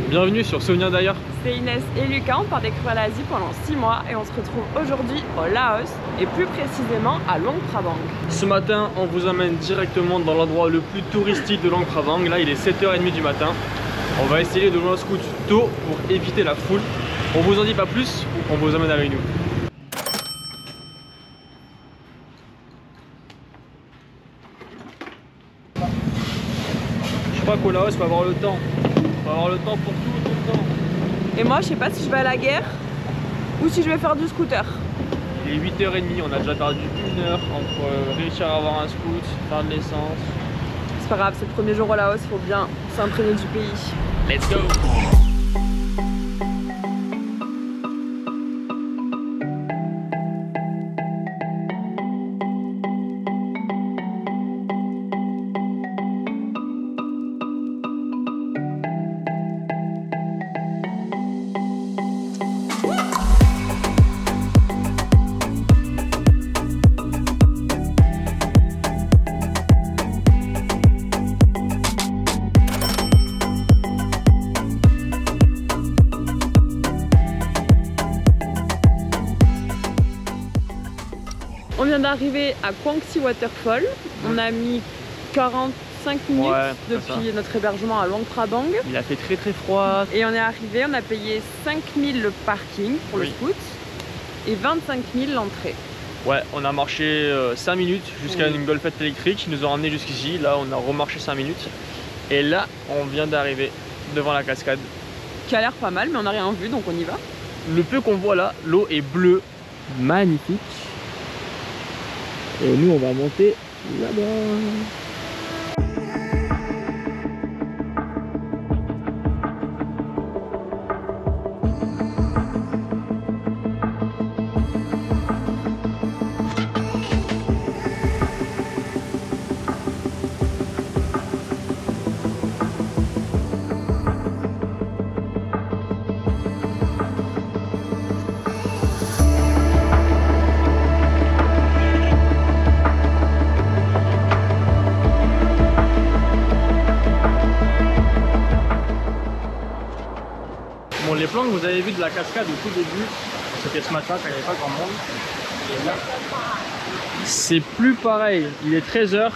Bienvenue sur Souvenirs d'ailleurs. C'est Inès et Lucas, on part découvrir l'Asie pendant 6 mois et on se retrouve aujourd'hui au Laos et plus précisément à Luang Prabang. Ce matin, on vous emmène directement dans l'endroit le plus touristique de Luang Prabang. Là, il est 7h30 du matin. On va essayer de jouer un scoot tôt pour éviter la foule. On vous en dit pas plus, on vous emmène avec nous. Je crois qu'au Laos, il faut avoir le temps. Il faut avoir le temps pour tout le temps. Et moi, je sais pas si je vais à la guerre ou si je vais faire du scooter. Il est 8h30, on a déjà perdu 1 heure entre réussir à avoir un scoot, faire de l'essence. C'est pas grave, c'est le premier jour au Laos, il faut bien s'imprégner du pays. Let's go! On vient d'arriver à Quang Si Waterfall. On a mis 45 minutes depuis notre hébergement à Luang Prabang. Il a fait très froid. Et on est arrivé, on a payé 5 000 le parking pour le scoot et 25 000 l'entrée. Ouais, on a marché 5 minutes jusqu'à une golfette électrique. Ils nous ont ramené jusqu'ici. Là, on a remarché 5 minutes. Et là, on vient d'arriver devant la cascade. Qui a l'air pas mal, mais on n'a rien vu, donc on y va. Le peu qu'on voit là, l'eau est bleue. Magnifique. Et nous, on va monter là-bas. Bon, les plans que vous avez vus de la cascade au tout début, c'était ce matin quand il n'y avait pas grand monde. Et là, c'est plus pareil. Il est 13h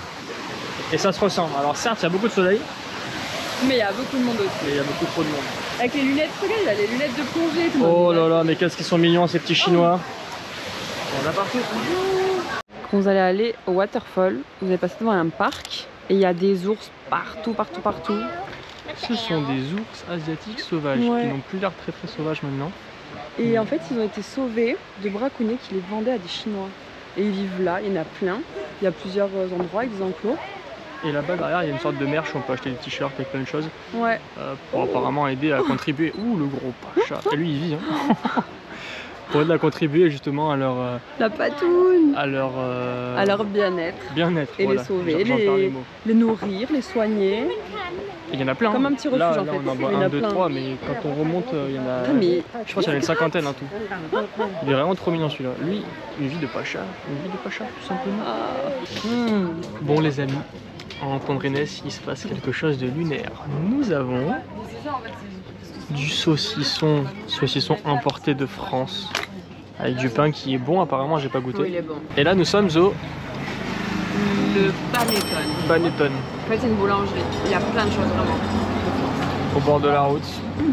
et ça se ressent. Alors certes, il y a beaucoup de soleil. Mais il y a beaucoup de monde aussi. Mais il y a beaucoup trop de monde. Avec les lunettes, regarde, il a les lunettes de plongée. Tout Oh là là, mais qu'est-ce qu'ils sont mignons ces petits Chinois. On a partout. Quand vous allez aller au waterfall, vous allez passer devant un parc et il y a des ours partout. Ce sont des ours asiatiques sauvages qui n'ont plus l'air très sauvages maintenant. Et en fait, ils ont été sauvés de braconniers qui les vendaient à des Chinois. Et ils vivent là, il y en a plein. Il y a plusieurs endroits avec des enclos. Et là-bas derrière, il y a une sorte de merch où on peut acheter des t-shirts avec plein de choses. Ouais. Pour apparemment aider à contribuer. Ouh, le gros pacha. Et lui, il vit. Hein. Pour aider à contribuer justement à leur... La patoune. À leur bien-être. Bien-être, et voilà. Les sauver, les nourrir, les soigner. Et il y en a plein. Comme un petit refuge en fait. On en voit 1, 2, 3, mais quand on remonte, il y en a... Je pense qu'il y en a une cinquantaine en tout. Il est vraiment trop mignon celui-là. Lui, une vie de pacha, tout simplement. Bon les amis, en rencontre Inès, il se passe quelque chose de lunaire. Nous avons du saucisson importé de France. Avec du pain qui est bon, apparemment j'ai pas goûté. Oui, il est bon. Et là nous sommes au... Le Panettone. En fait c'est une boulangerie, il y a plein de choses vraiment. Au bord de la route,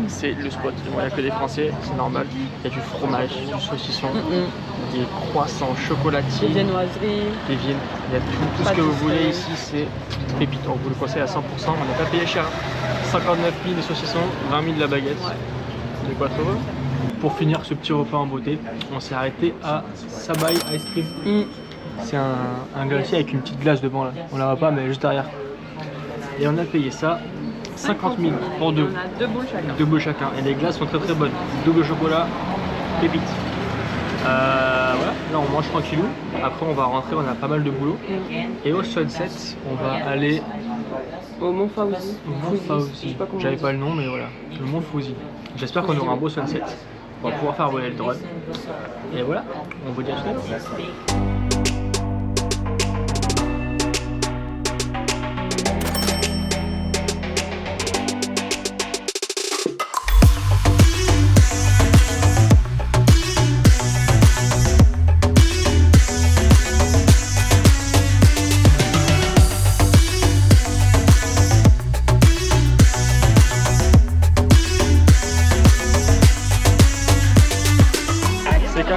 c'est le spot. Il n'y a que des Français, c'est normal. Il y a du fromage, du saucisson, des croissants chocolatiers, des viennoiseries, il y a tout ce que vous voulez ici, c'est pépite. On vous le conseille à 100%, on n'a pas payé cher. 59 000 de saucissons, 20 000 de la baguette. De quoi trop beau. Pour finir ce petit repas en beauté, on s'est arrêté à Sabai Ice Cream. C'est un glacier avec une petite glace devant là. On la voit pas mais juste derrière. Et on a payé ça 50 000 pour deux. On a 2 boules chacun. 2 boules chacun. Et les glaces sont très bonnes. Double chocolat, pépite. Voilà, là on mange tranquillou. Après on va rentrer, on a pas mal de boulot. Et au sunset, on va aller au Mont Fauzi. J'avais pas le nom mais voilà, le Mont Fauzi. J'espère qu'on aura un beau sunset. On va pouvoir faire voler le drone. Et voilà, on vous dit à tout à l'heure.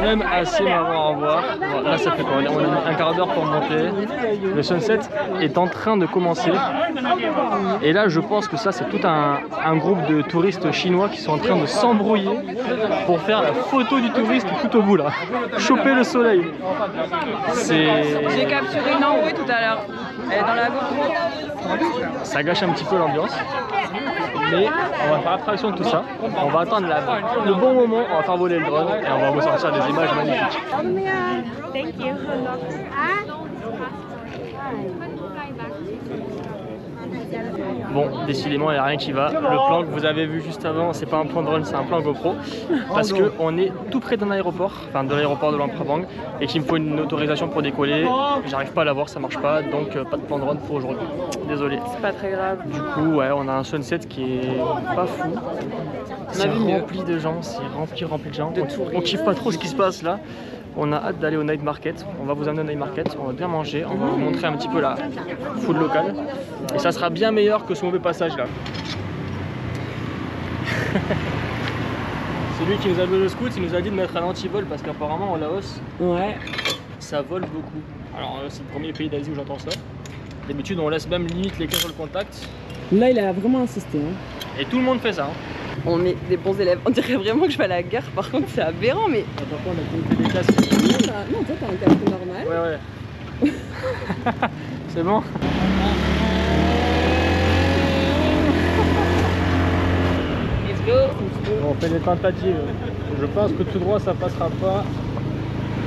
même assez marrant à voir. Bon, là ça fait quoi? On a un quart d'heure pour monter. Le sunset est en train de commencer. Et là je pense que ça c'est tout un groupe de touristes chinois qui sont en train de s'embrouiller pour faire la photo du touriste tout au bout là. Choper le soleil. J'ai capturé une embrouille tout à l'heure. Elle est dans la GoPro. Ça gâche un petit peu l'ambiance. Mais on va faire abstraction de tout ça. On va attendre le bon moment, on va faire voler le drone et on va vous sortir des images magnifiques. Thank you. Bon, décidément, il n'y a rien qui va. Le plan que vous avez vu juste avant, c'est pas un plan drone, c'est un plan GoPro. Parce qu'on est tout près d'un aéroport, enfin de l'aéroport de Luang Prabang, et qu'il me faut une autorisation pour décoller. J'arrive pas à l'avoir, ça marche pas, donc pas de plan drone pour aujourd'hui. Désolé. C'est pas très grave. Du coup, ouais, on a un sunset qui est pas fou. C'est rempli de gens, c'est rempli de gens. On kiffe pas trop ce qui se passe là. On a hâte d'aller au night market. On va vous amener au night market, on va bien manger, on va vous montrer un petit peu la food locale. Et ça sera bien meilleur que ce mauvais passage là. C'est lui qui nous a loué le scoot, il nous a dit de mettre un anti-vol parce qu'apparemment au Laos, ça vole beaucoup. Alors c'est le premier pays d'Asie où j'entends ça. D'habitude on laisse même limite les cœurs sur le contact. Là il a vraiment insisté. Hein. Et tout le monde fait ça. Hein. On est des bons élèves. On dirait vraiment que je vais à la gare. Par contre, c'est aberrant, mais. Attends, on a fait des casques. Non, toi, t'as un casque normal. Ouais. C'est bon. Let's go. On fait des tentatives. Je pense que tout droit, ça passera pas.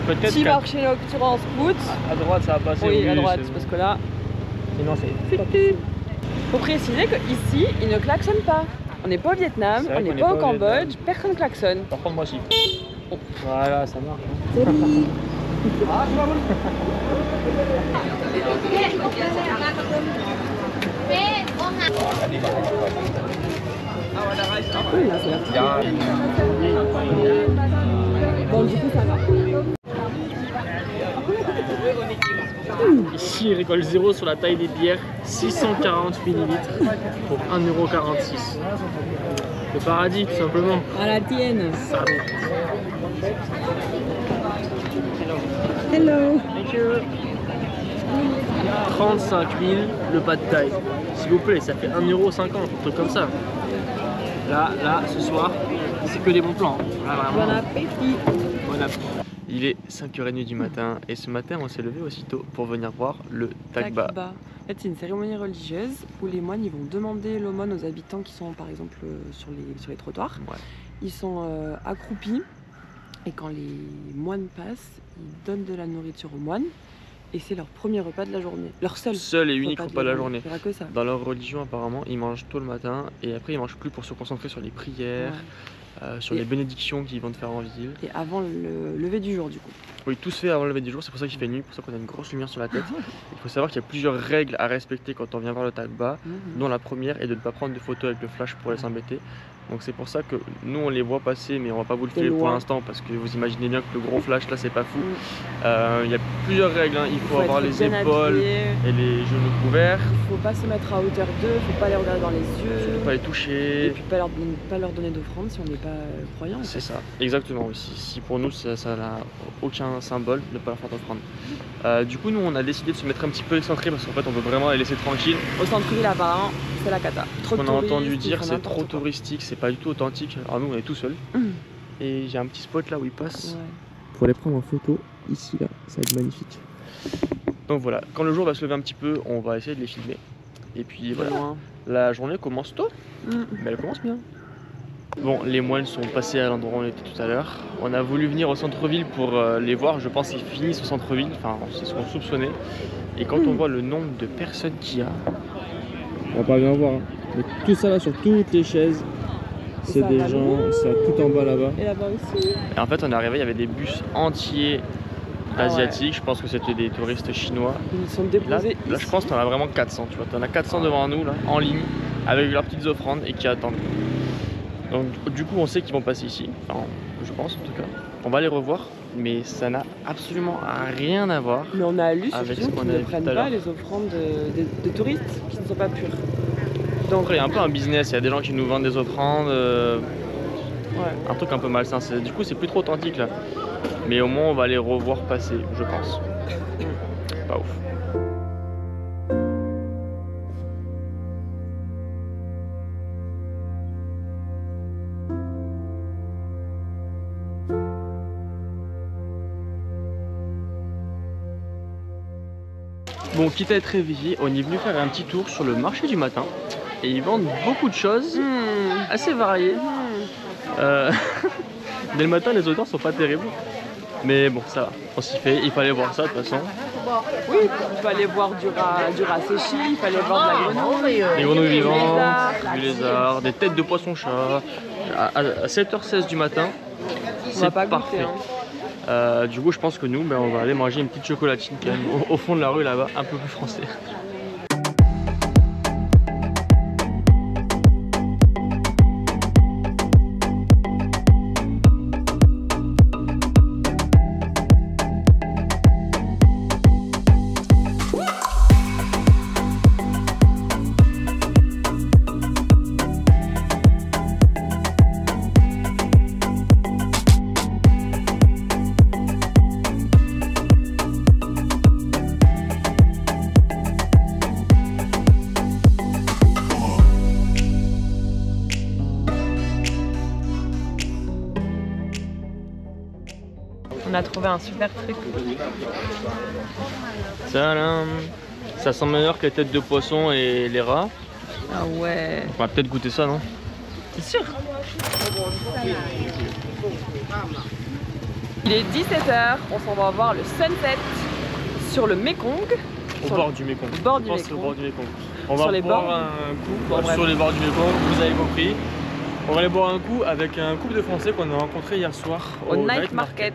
Peut-être. Si marché nocturne en scoot. À droite, ça va passer. Oui, à droite, parce que là. Sinon, c'est. Faut préciser qu'ici, ils ne klaxonnent pas. On n'est pas au Vietnam, on n'est pas au Cambodge, personne klaxonne. Par contre, moi aussi. Voilà, ça marche. Bon, du coup, ça va. Ici, il rigole 0 sur la taille des bières, 640 ml pour 1,46 €. Le paradis, tout simplement. À la tienne. Ça. Hello. Thank you. 35 000 le pas de taille. S'il vous plaît, ça fait 1,50 €, un truc comme ça. Là, ce soir, c'est que des bons plans. Là, Bon appétit. Bon appétit. Il est 5h30 du matin et ce matin on s'est levé aussitôt pour venir voir le Takba. En fait, c'est une cérémonie religieuse où les moines ils vont demander l'aumône aux habitants qui sont par exemple sur les trottoirs. Ouais. Ils sont accroupis et quand les moines passent, ils donnent de la nourriture aux moines et c'est leur premier repas de la journée. Leur seul et unique repas de la journée. Il n'y aura que ça. Dans leur religion apparemment, ils mangent tôt le matin et après ils mangent plus pour se concentrer sur les prières. Ouais. Sur les bénédictions qu'ils vont te faire en ville. Et avant le lever du jour du coup. Oui, tout se fait avant le lever du jour, c'est pour ça qu'il fait nuit, pour ça qu'on a une grosse lumière sur la tête. Il faut savoir qu'il y a plusieurs règles à respecter quand on vient voir le Takba, dont la première est de ne pas prendre de photos avec le flash pour les embêter. Donc c'est pour ça que nous on les voit passer mais on va pas vous le filer pour l'instant parce que vous imaginez bien que le gros flash là c'est pas fou. Il y a plusieurs règles, hein. Il faut avoir les épaules et les genoux couverts. Il faut pas se mettre à hauteur d'eux, il faut pas les regarder dans les yeux. Il faut pas les toucher. Et puis pas leur donner d'offrande si on n'est pas croyant. C'est ça, exactement. Si pour nous ça n'a aucun symbole de ne pas leur faire d'offrande. Du coup nous on a décidé de se mettre un petit peu excentré parce qu'en fait on veut vraiment les laisser tranquilles. Au centre-ville apparemment c'est la cata. Trop on a entendu dire c'est trop touristique, c'est pas du tout authentique. Alors nous on est tout seul et j'ai un petit spot là où ils passent. Ouais. Pour les prendre en photo ici là, ça va être magnifique. Donc voilà, quand le jour va se lever un petit peu, on va essayer de les filmer. Et puis voilà, la journée commence tôt, mais elle commence bien. Bon, les moines sont passés à l'endroit où on était tout à l'heure. On a voulu venir au centre-ville pour les voir. Je pense qu'ils finissent au centre-ville, enfin c'est ce qu'on soupçonnait. Et quand on voit le nombre de personnes qu'il y a, on va pas bien voir. Hein. Mais tout ça là sur toutes les chaises, c'est des gens, c'est tout en bas là-bas. Et là-bas aussi. Et en fait on est arrivé, il y avait des bus entiers asiatiques. Je pense que c'était des touristes chinois. Ils sont déposés là je pense que t'en as vraiment 400, tu vois. T'en as 400 devant nous là, en ligne, avec leurs petites offrandes et qui attendent. Donc du coup on sait qu'ils vont passer ici, enfin, je pense en tout cas. On va les revoir, mais ça n'a absolument rien à voir. Mais on a lu avec ce qu'on ne prennent pas les offrandes de touristes qui ne sont pas pures. Donc il y a un peu un business, il y a des gens qui nous vendent des offrandes, un truc un peu malsain. Du coup c'est plus trop authentique là. Mais au moins on va les revoir passer, je pense. Pas ouf. Bon, quitte à être réveillé, on est venu faire un petit tour sur le marché du matin. Et ils vendent beaucoup de choses assez variées. Dès le matin, les odeurs sont pas terribles. Mais bon, ça va, on s'y fait. Il fallait voir ça de toute façon. Oui, il fallait voir du rat séché, il fallait voir de la grenouille. Des grenouilles vivantes, du lézard, des têtes de poisson-chat. À 7h16 du matin, c'est parfait. Du coup, je pense que nous, on va aller manger une petite chocolatine quand même au fond de la rue là-bas, un peu plus français. On a trouvé un super truc. Ça sent meilleur que les têtes de poisson et les rats. Ah ouais. On va peut-être goûter ça, non? C'est sûr. Il est 17h, on s'en va voir le sunset sur le Mekong. Au bord du Mekong. Au bord du Mekong. On va boire un coup sur les bords du Mekong, vous avez compris. On va aller boire un coup avec un couple de Français qu'on a rencontré hier soir au Night Market.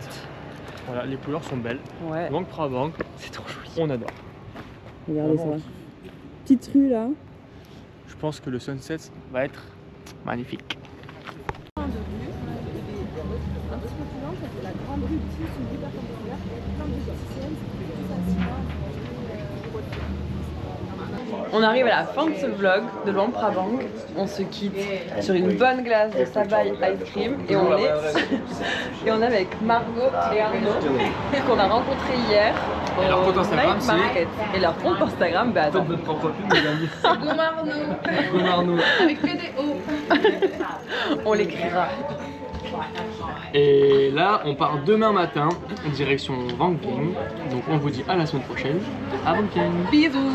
Voilà, les couleurs sont belles. Ouais. Banque Prabang, c'est trop joli. On adore. Regardez ça. Petite rue là. Je pense que le sunset va être magnifique. On arrive à la fin de ce vlog de Luang Prabang. On se quitte sur une bonne glace de Savaï Ice Cream et on est avec Margot et Arnaud qu'on a rencontrés hier au Night Market. Et leur compte Instagram, bah attends. Votre propre pub, les amis. Go Marno. Avec que des O. On l'écrira. Et là, on part demain matin en direction Vang Vieng. Donc on vous dit à la semaine prochaine. À Vang Vieng. Bisous.